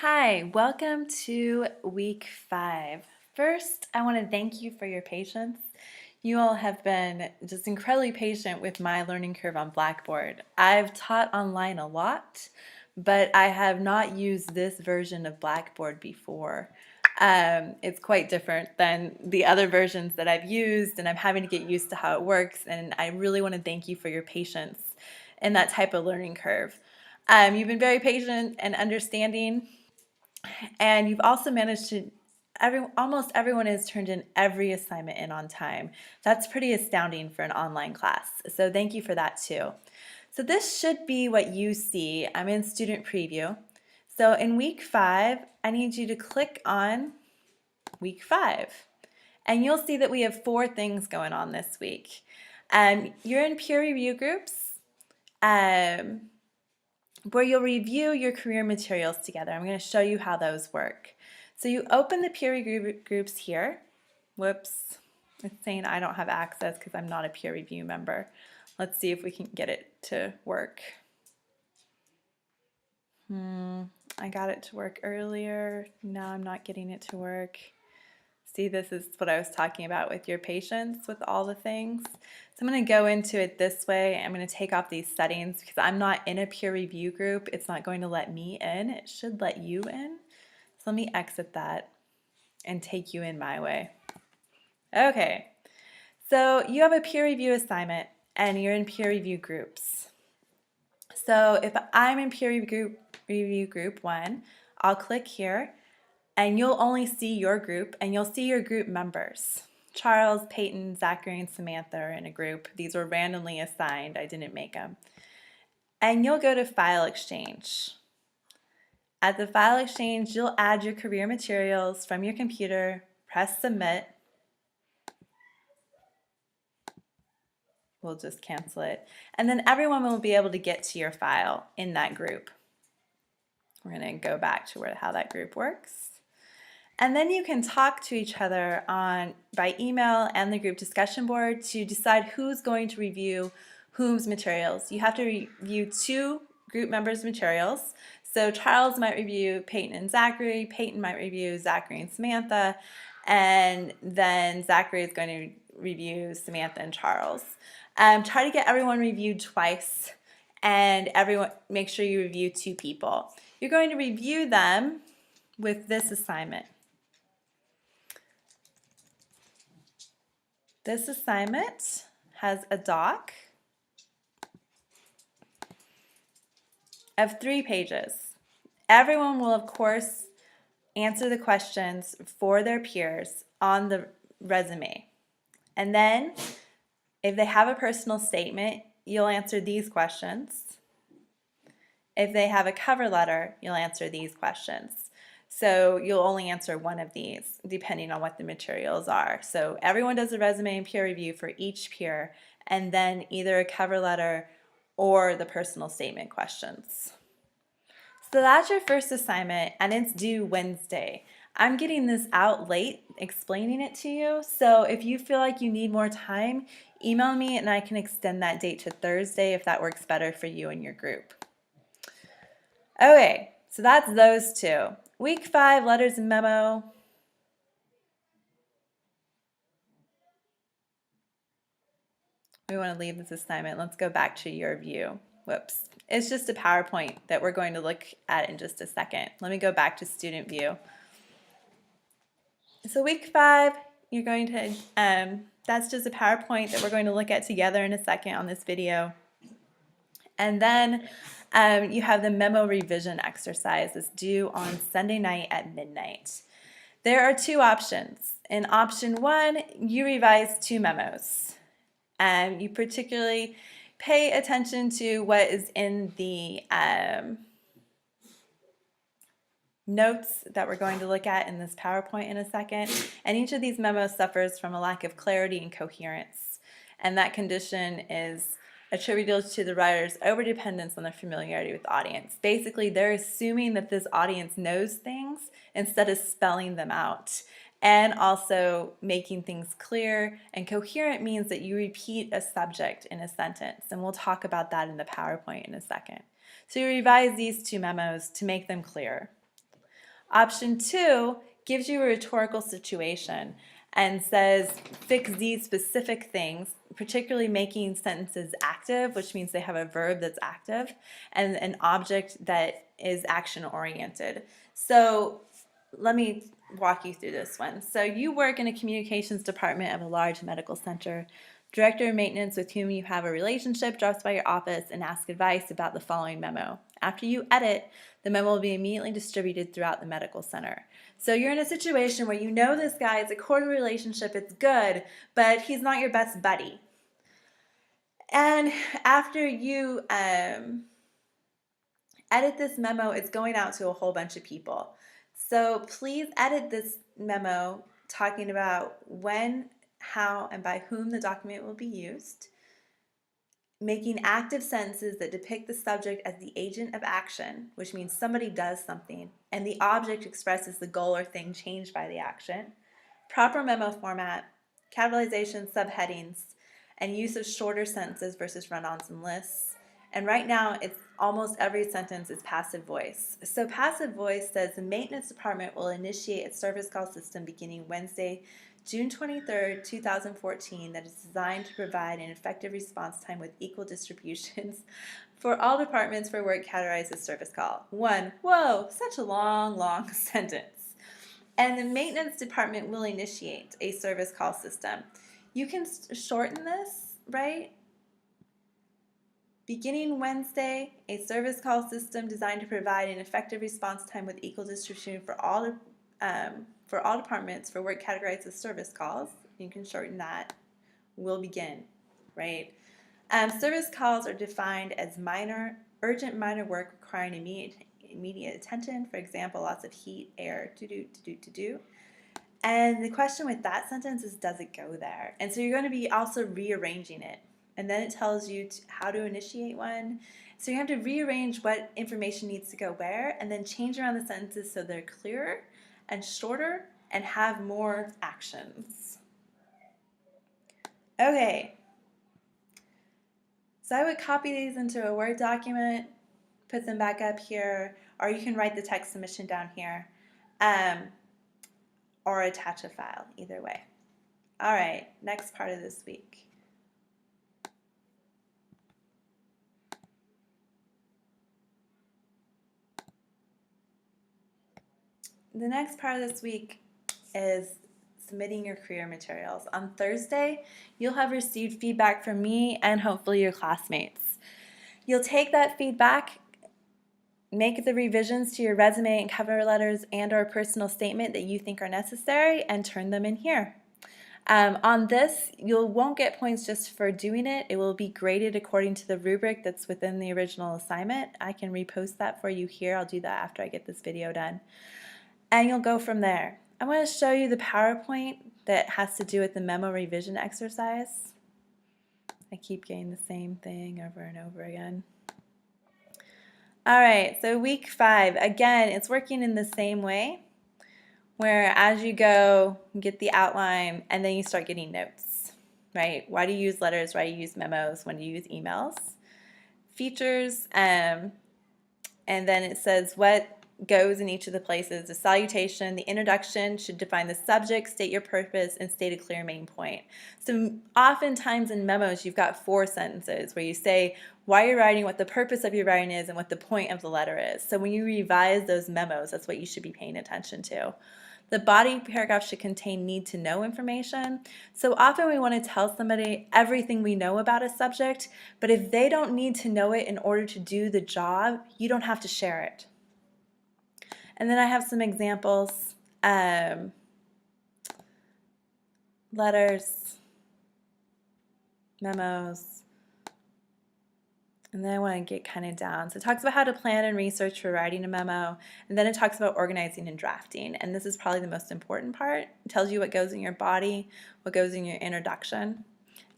Hi, welcome to week 5. First, I want to thank you for your patience. You all have been just incredibly patient with my learning curve on Blackboard. I've taught online a lot, but I have not used this version of Blackboard before. It's quite different than the other versions that I've used, and I'm having to get used to how it works, and I really want to thank you for your patience in that type of learning curve. You've been very patient and understanding, and you've also managed to almost everyone has turned in every assignment in on time. That's pretty astounding for an online class. So thank you for that too. So this should be what you see. I'm in student preview. So in week 5, I need you to click on week 5. And you'll see that we have 4 things going on this week. You're in peer review groups. Where you'll review your career materials together. I'm going to show you how those work. So you open the peer review groups here. Whoops, it's saying I don't have access because I'm not a peer review member. Let's see if we can get it to work. I got it to work earlier. Now I'm not getting it to work. See, this is what I was talking about with your patience with all the things. So I'm going to go into it this way. I'm going to take off these settings because I'm not in a peer review group. It's not going to let me in. It should let you in. So let me exit that and take you in my way. Okay, so you have a peer review assignment and you're in peer review groups. So if I'm in peer review group 1, I'll click here. And you'll only see your group, and you'll see your group members. Charles, Peyton, Zachary, and Samantha are in a group. These were randomly assigned. I didn't make them. And you'll go to File Exchange. At the File Exchange, you'll add your career materials from your computer, press Submit. We'll just cancel it. And then everyone will be able to get to your file in that group. We're going to go back to how that group works. And then you can talk to each other by email and the group discussion board to decide who's going to review whom's materials. You have to review 2 group members' materials. So Charles might review Peyton and Zachary, Peyton might review Zachary and Samantha, and then Zachary is going to review Samantha and Charles. Try to get everyone reviewed twice, and make sure you review 2 people. You're going to review them with this assignment. This assignment has a doc of 3 pages. Everyone will, of course, answer the questions for their peers on the resume. And then, if they have a personal statement, you'll answer these questions. If they have a cover letter, you'll answer these questions. So you'll only answer one of these depending on what the materials are. So everyone does a resume and peer review for each peer, and then either a cover letter or the personal statement questions. So that's your first assignment, and it's due Wednesday. I'm getting this out late explaining it to you, so if you feel like you need more time, email me and I can extend that date to Thursday if that works better for you and your group. Okay, so that's those 2. Week 5, letters and memo. We want to leave this assignment. Let's go back to your view. Whoops. It's just a PowerPoint that we're going to look at in just a second. Let me go back to student view. So week 5, you're going to, that's just a PowerPoint that we're going to look at together in a second on this video. And then you have the memo revision exercise that's due on Sunday night at midnight. There are 2 options. In option 1, you revise 2 memos. You particularly pay attention to what is in the notes that we're going to look at in this PowerPoint in a second. And each of these memos suffers from a lack of clarity and coherence. And that condition is attributable to the writer's overdependence on their familiarity with the audience. Basically, they're assuming that this audience knows things instead of spelling them out. And also making things clear and coherent means that you repeat a subject in a sentence. And we'll talk about that in the PowerPoint in a second. So you revise these 2 memos to make them clear. Option 2 gives you a rhetorical situation and says fix these specific things, particularly making sentences active, which means they have a verb that's active, and an object that is action-oriented. So let me walk you through this one. So you work in a communications department of a large medical center. Director of maintenance with whom you have a relationship drops by your office and asks advice about the following memo. After you edit, the memo will be immediately distributed throughout the medical center. So you're in a situation where you know this guy, it's a cordial relationship, it's good, but he's not your best buddy. And after you edit this memo, it's going out to a whole bunch of people. So please edit this memo talking about when, how, and by whom the document will be used, making active sentences that depict the subject as the agent of action, which means somebody does something, and the object expresses the goal or thing changed by the action, proper memo format, capitalization, subheadings, and use of shorter sentences versus run-ons and lists. And right now, it's almost every sentence is passive voice. So passive voice says the maintenance department will initiate a service call system beginning Wednesday, June 23rd, 2014, that is designed to provide an effective response time with equal distributions for all departments for work categorized as service call. 1. Whoa, such a long sentence. And the maintenance department will initiate a service call system. You can shorten this, right? Beginning Wednesday, a service call system designed to provide an effective response time with equal distribution for all departments for work categorized as service calls. You can shorten that. Will begin, right? Service calls are defined as urgent minor work requiring immediate attention. For example, lots of heat, air, to do. And the question with that sentence is, does it go there? And so you're going to be also rearranging it. And then it tells you how to initiate one. So you have to rearrange what information needs to go where, and then change around the sentences so they're clearer and shorter and have more actions. Okay. So I would copy these into a Word document, put them back up here, or you can write the text submission down here, or attach a file, either way. All right, next part of this week. The next part of this week is submitting your career materials. On Thursday, you'll have received feedback from me and hopefully your classmates. You'll take that feedback, make the revisions to your resume and cover letters and or personal statement that you think are necessary and turn them in here. On this, you won't get points just for doing it. It will be graded according to the rubric that's within the original assignment. I can repost that for you here. I'll do that after I get this video done. And you'll go from there. I want to show you the PowerPoint that has to do with the memo revision exercise. I keep getting the same thing over and over again. All right, so week 5, again, it's working in the same way, where as you go, you get the outline, and then you start getting notes, right? Why do you use letters? Why do you use memos? When do you use emails? Features, and then it says what goes in each of the places. The salutation, the introduction should define the subject, state your purpose, and state a clear main point. So oftentimes in memos, you've got 4 sentences where you say why you're writing, what the purpose of your writing is, and what the point of the letter is. So when you revise those memos, that's what you should be paying attention to. The body paragraph should contain need to know information. So often we want to tell somebody everything we know about a subject, but if they don't need to know it in order to do the job, you don't have to share it. And then I have some examples, letters, memos, and then I want to get kind of down. So it talks about how to plan and research for writing a memo, and then it talks about organizing and drafting, and this is probably the most important part. It tells you what goes in your body, what goes in your introduction,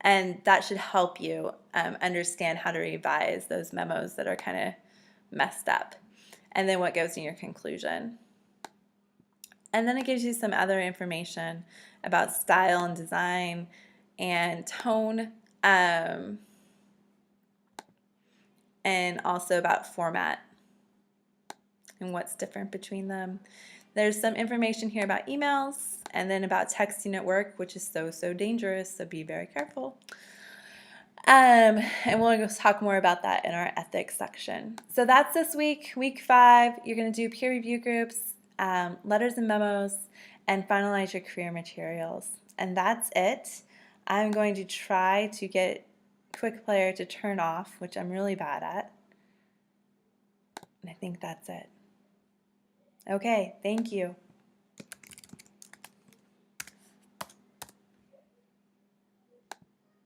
and that should help you understand how to revise those memos that are kind of messed up, and then what goes in your conclusion. And then it gives you some other information about style and design and tone, and also about format. and what's different between them. There's some information here about emails and then about texting at work, which is so dangerous, so be very careful. And we'll talk more about that in our ethics section. So that's this week, week 5. You're going to do peer review groups, letters and memos, and finalize your career materials. And that's it. I'm going to try to get Quick Player to turn off, which I'm really bad at. And I think that's it. Okay, thank you.